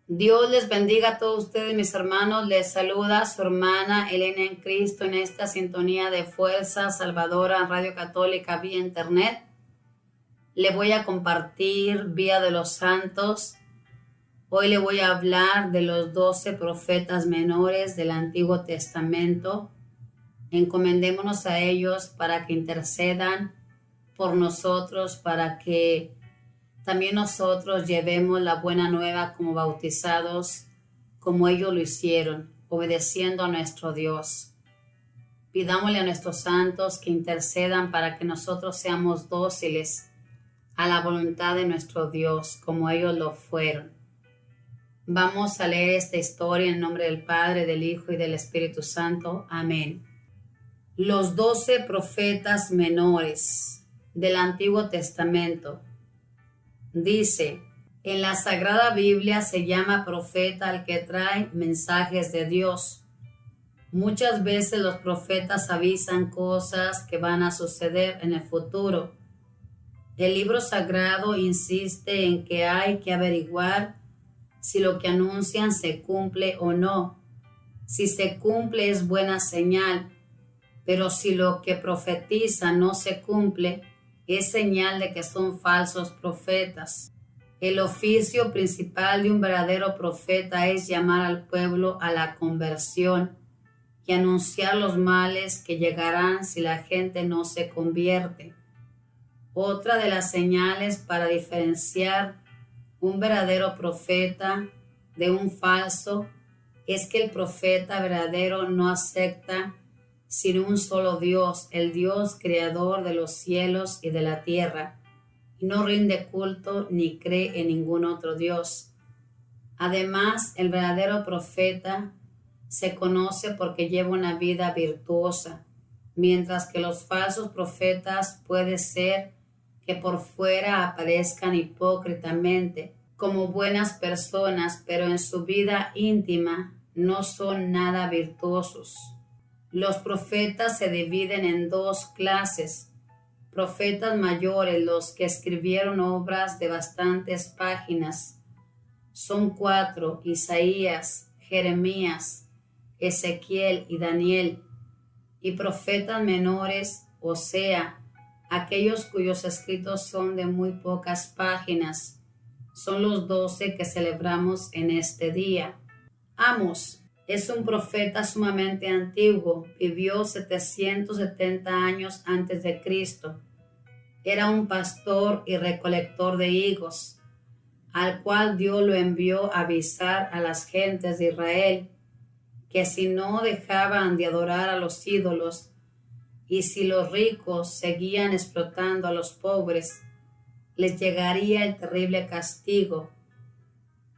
Dios les bendiga a todos ustedes, mis hermanos. Les saluda su hermana Elena en Cristo en esta sintonía de Fuerza Salvadora Radio Católica vía Internet. Le voy a compartir Vía de los Santos. Hoy le voy a hablar de los 12 profetas menores del Antiguo Testamento. Encomendémonos a ellos para que intercedan por nosotros, para que también nosotros llevemos la buena nueva como bautizados, como ellos lo hicieron, obedeciendo a nuestro Dios. Pidámosle a nuestros santos que intercedan para que nosotros seamos dóciles a la voluntad de nuestro Dios, como ellos lo fueron. Vamos a leer esta historia en nombre del Padre, del Hijo y del Espíritu Santo. Amén. Los 12 profetas menores del Antiguo Testamento. Dice, en la Sagrada Biblia se llama profeta al que trae mensajes de Dios. Muchas veces los profetas avisan cosas que van a suceder en el futuro. El libro sagrado insiste en que hay que averiguar si lo que anuncian se cumple o no. Si se cumple es buena señal, pero si lo que profetiza no se cumple, es señal de que son falsos profetas. El oficio principal de un verdadero profeta es llamar al pueblo a la conversión y anunciar los males que llegarán si la gente no se convierte. Otra de las señales para diferenciar un verdadero profeta de un falso es que el profeta verdadero no acepta sin un solo Dios, el Dios creador de los cielos y de la tierra, y no rinde culto ni cree en ningún otro Dios. Además, el verdadero profeta se conoce porque lleva una vida virtuosa, mientras que los falsos profetas puede ser que por fuera aparezcan hipócritamente como buenas personas, pero en su vida íntima no son nada virtuosos. Los profetas se dividen en dos clases. Profetas mayores, los que escribieron obras de bastantes páginas. Son 4, Isaías, Jeremías, Ezequiel y Daniel. Y profetas menores, o sea, aquellos cuyos escritos son de muy pocas páginas, son los 12 que celebramos en este día. Amos es un profeta sumamente antiguo, vivió 770 años antes de Cristo. Era un pastor y recolector de higos, al cual Dios lo envió a avisar a las gentes de Israel que si no dejaban de adorar a los ídolos y si los ricos seguían explotando a los pobres, les llegaría el terrible castigo.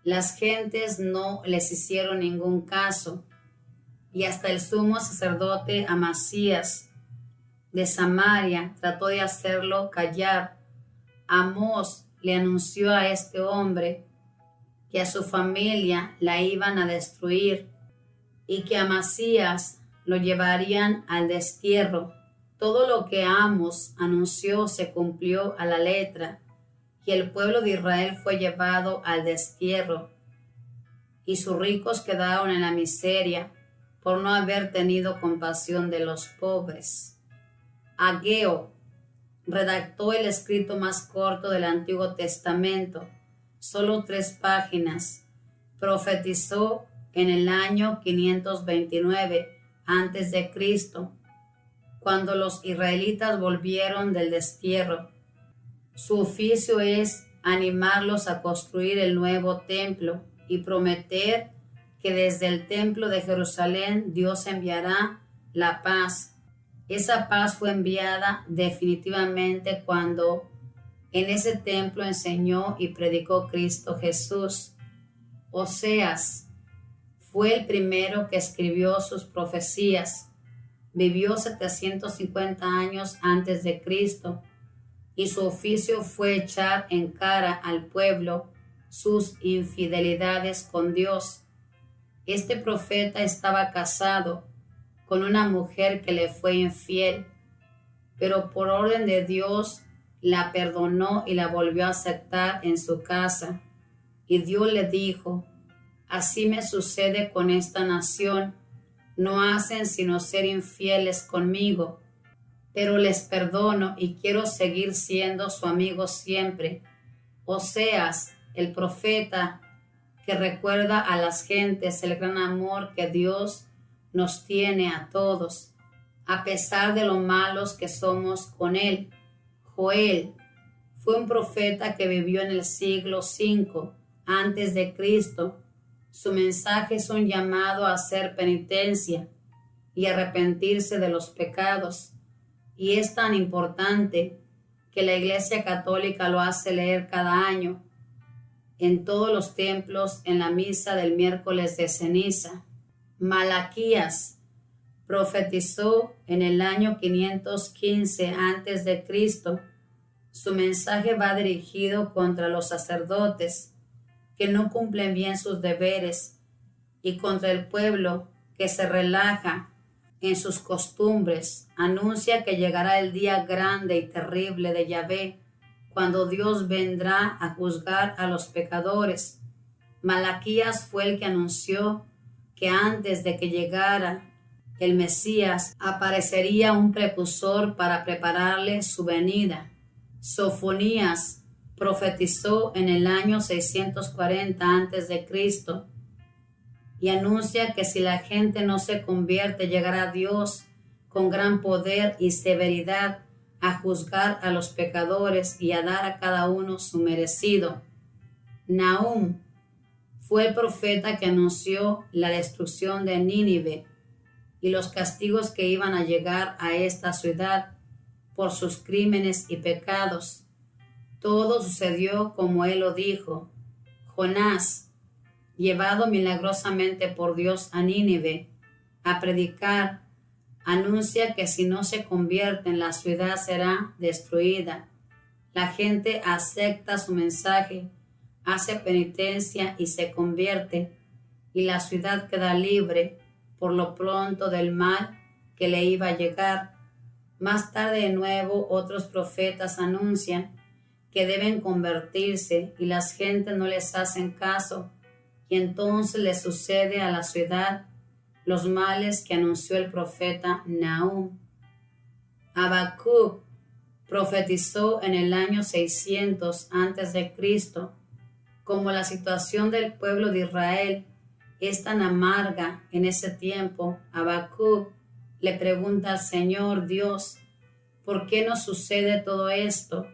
Las gentes no les hicieron ningún caso, y hasta el sumo sacerdote Amasías de Samaria trató de hacerlo callar. Amós le anunció a este hombre que a su familia la iban a destruir y que Amasías lo llevarían al destierro. Todo lo que Amós anunció se cumplió a la letra, y el pueblo de Israel fue llevado al destierro, y sus ricos quedaron en la miseria por no haber tenido compasión de los pobres. Ageo redactó el escrito más corto del Antiguo Testamento, solo 3 páginas. Profetizó en el año 529 a.C., cuando los israelitas volvieron del destierro. Su oficio es animarlos a construir el nuevo templo y prometer que desde el templo de Jerusalén Dios enviará la paz. Esa paz fue enviada definitivamente cuando en ese templo enseñó y predicó Cristo Jesús. Oseas fue el primero que escribió sus profecías. Vivió 750 años antes de Cristo, y su oficio fue echar en cara al pueblo sus infidelidades con Dios. Este profeta estaba casado con una mujer que le fue infiel, pero por orden de Dios la perdonó y la volvió a aceptar en su casa. Y Dios le dijo: Así me sucede con esta nación. No hacen sino ser infieles conmigo, pero les perdono y quiero seguir siendo su amigo siempre. Oseas, el profeta, que recuerda a las gentes el gran amor que Dios nos tiene a todos, a pesar de lo malos que somos con Él. Joel fue un profeta que vivió en el siglo V antes de Cristo. Su mensaje es un llamado a hacer penitencia y arrepentirse de los pecados, y es tan importante que la Iglesia Católica lo hace leer cada año en todos los templos en la misa del miércoles de ceniza. Malaquías profetizó en el año 515 antes de Cristo. Su mensaje va dirigido contra los sacerdotes que no cumplen bien sus deberes y contra el pueblo que se relaja en sus costumbres. Anuncia que llegará el día grande y terrible de Yahvé, cuando Dios vendrá a juzgar a los pecadores. Malaquías fue el que anunció que antes de que llegara el Mesías aparecería un precursor para prepararle su venida. Sofonías profetizó en el año 640 a.C. y anuncia que si la gente no se convierte, llegará Dios con gran poder y severidad a juzgar a los pecadores y a dar a cada uno su merecido. Nahum fue el profeta que anunció la destrucción de Nínive y los castigos que iban a llegar a esta ciudad por sus crímenes y pecados. Todo sucedió como él lo dijo. Jonás, llevado milagrosamente por Dios a Nínive a predicar, anuncia que si no se convierten, la ciudad será destruida. La gente acepta su mensaje, hace penitencia y se convierte, y la ciudad queda libre por lo pronto del mal que le iba a llegar. Más tarde de nuevo otros profetas anuncian que deben convertirse y las gentes no les hacen caso, y entonces le sucede a la ciudad los males que anunció el profeta Nahum. Habacuc profetizó en el año 600 a.C. Como la situación del pueblo de Israel es tan amarga en ese tiempo, Habacuc le pregunta al Señor Dios, ¿por qué nos sucede todo esto?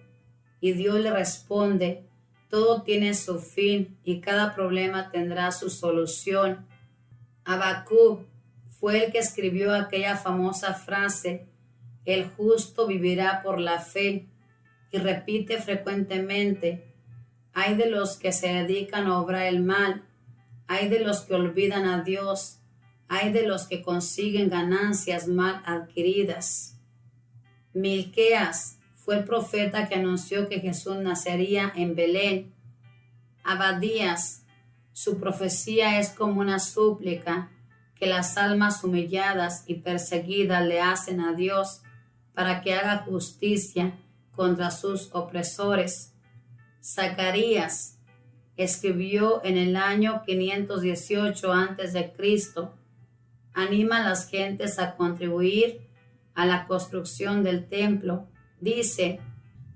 Y Dios le responde, todo tiene su fin y cada problema tendrá su solución. Habacuc fue el que escribió aquella famosa frase, el justo vivirá por la fe, y repite frecuentemente, ay de los que se dedican a obrar el mal, ay de los que olvidan a Dios, ay de los que consiguen ganancias mal adquiridas. Milqueas fue el profeta que anunció que Jesús nacería en Belén. Abadías, su profecía es como una súplica que las almas humilladas y perseguidas le hacen a Dios para que haga justicia contra sus opresores. Zacarías escribió en el año 518 a.C. Anima a las gentes a contribuir a la construcción del templo. Dice,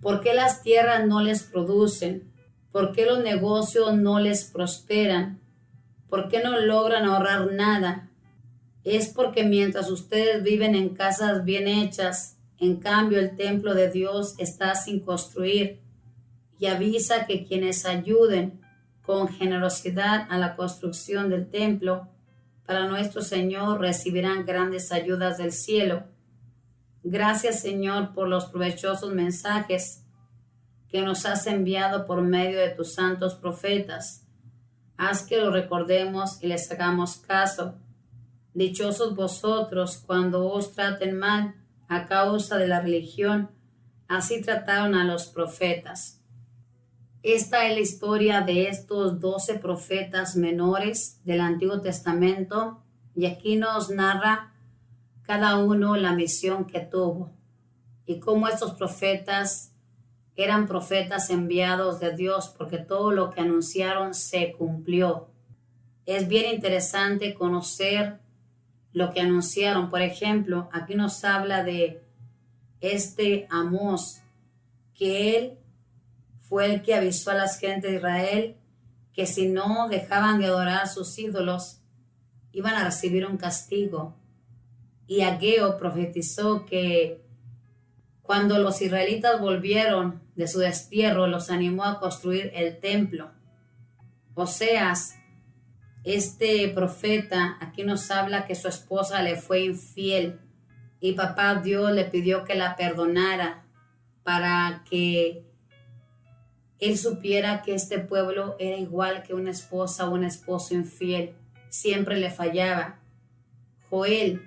¿por qué las tierras no les producen? ¿Por qué los negocios no les prosperan? ¿Por qué no logran ahorrar nada? Es porque mientras ustedes viven en casas bien hechas, en cambio el templo de Dios está sin construir. Y avisa que quienes ayuden con generosidad a la construcción del templo para nuestro Señor recibirán grandes ayudas del cielo. Gracias, Señor, por los provechosos mensajes que nos has enviado por medio de tus santos profetas. Haz que lo recordemos y les hagamos caso. Dichosos vosotros cuando os traten mal a causa de la religión, así trataron a los profetas. Esta es la historia de estos 12 profetas menores del Antiguo Testamento, y aquí nos narra cada uno la misión que tuvo y cómo estos profetas eran profetas enviados de Dios, porque todo lo que anunciaron se cumplió. es bien interesante conocer lo que anunciaron. Por ejemplo, aquí nos habla de Amós, que él fue el que avisó a las gentes de Israel que si no dejaban de adorar a sus ídolos, iban a recibir un castigo. Y Ageo profetizó que cuando los israelitas volvieron de su destierro, los animó a construir el templo. Oseas, este profeta, aquí nos habla que su esposa le fue infiel y papá Dios le pidió que la perdonara para que él supiera que este pueblo era igual que una esposa o un esposo infiel. Siempre le fallaba. Joel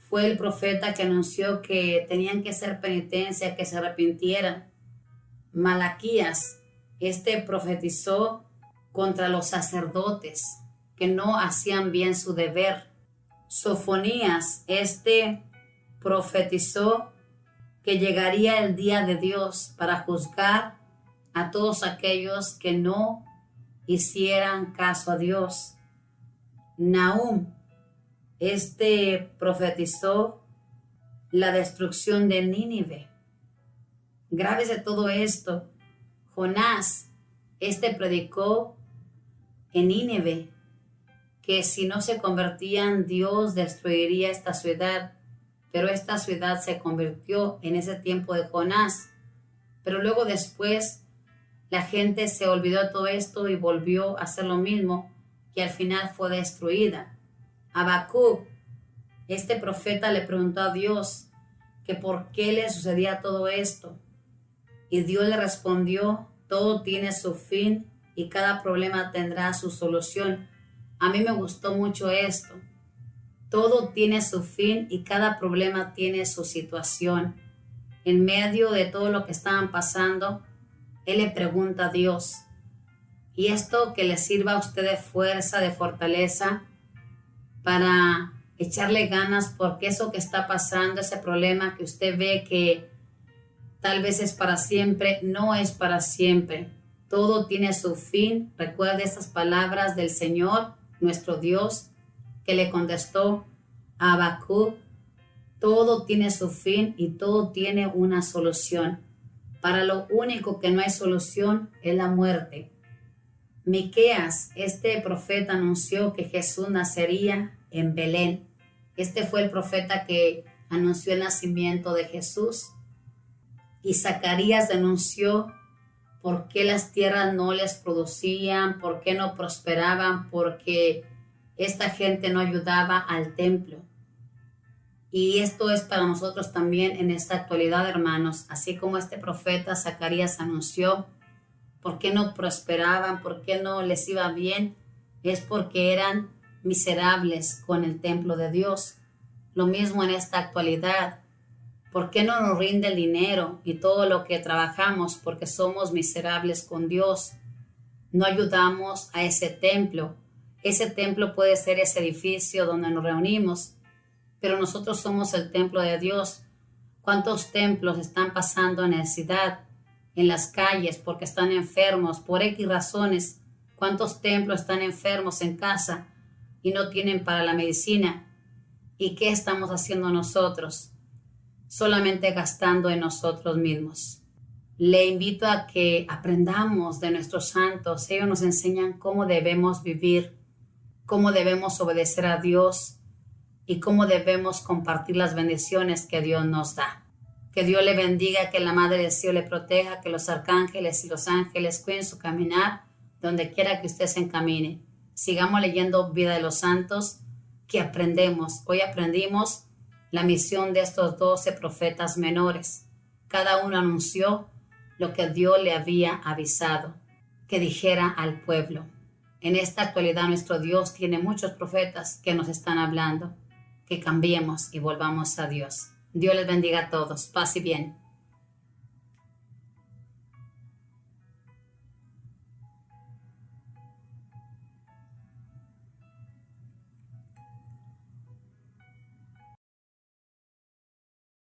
fue el profeta que anunció que tenían que hacer penitencia, que se arrepintieran. Malaquías, profetizó contra los sacerdotes que no hacían bien su deber. Sofonías, profetizó que llegaría el día de Dios para juzgar a todos aquellos que no hicieran caso a Dios. Nahum, profetizó la destrucción de Nínive. Grábese todo esto. Jonás, predicó en Nínive que si no se convertían, Dios destruiría esta ciudad. Pero esta ciudad se convirtió en ese tiempo de Jonás. Pero luego después la gente se olvidó de todo esto y volvió a hacer lo mismo, y al final fue destruida. Habacuc, profeta, le preguntó a Dios que por qué le sucedía todo esto. Y Dios le respondió: todo tiene su fin y cada problema tendrá su solución. A mí me gustó mucho esto. Todo tiene su fin y cada problema tiene su situación. En medio de todo lo que estaban pasando, él le pregunta a Dios, y esto que le sirva a usted de fuerza, de fortaleza, para echarle ganas, porque eso que está pasando, ese problema que usted ve que tal vez es para siempre, no es para siempre. Todo tiene su fin. Recuerde estas palabras del Señor, nuestro Dios, que le contestó a Habacuc: todo tiene su fin y todo tiene una solución. Para lo único que no hay solución es la muerte. Miqueas, profeta, anunció que Jesús nacería en Belén. Fue el profeta que anunció el nacimiento de Jesús. Y Zacarías denunció por qué las tierras no les producían, por qué no prosperaban, porque esta gente no ayudaba al templo. Y esto es para nosotros también en esta actualidad, hermanos. Así como profeta Zacarías anunció por qué no prosperaban, por qué no les iba bien, es porque eran miserables con el templo de Dios. Lo mismo en esta actualidad. ¿Por qué no nos rinde el dinero y todo lo que trabajamos? Porque somos miserables con Dios. No ayudamos a ese templo. Ese templo puede ser ese edificio donde nos reunimos, pero nosotros somos el templo de Dios. ¿Cuántos templos están pasando necesidad en las calles porque están enfermos por X razones? ¿Cuántos templos están enfermos en casa y no tienen para la medicina? ¿Y qué estamos haciendo nosotros? Solamente gastando en nosotros mismos. Le invito a que aprendamos de nuestros santos. Ellos nos enseñan cómo debemos vivir, cómo debemos obedecer a Dios y cómo debemos compartir las bendiciones que Dios nos da. Que Dios le bendiga, que la Madre del Cielo le proteja, que los arcángeles y los ángeles cuiden su caminar donde quiera que usted se encamine. Sigamos leyendo Vida de los Santos, que aprendemos. Hoy aprendimos la misión de estos 12 profetas menores. Cada uno anunció lo que Dios le había avisado que dijera al pueblo. En esta actualidad nuestro Dios tiene muchos profetas que nos están hablando, que cambiemos y volvamos a Dios. Dios les bendiga a todos. Paz y bien.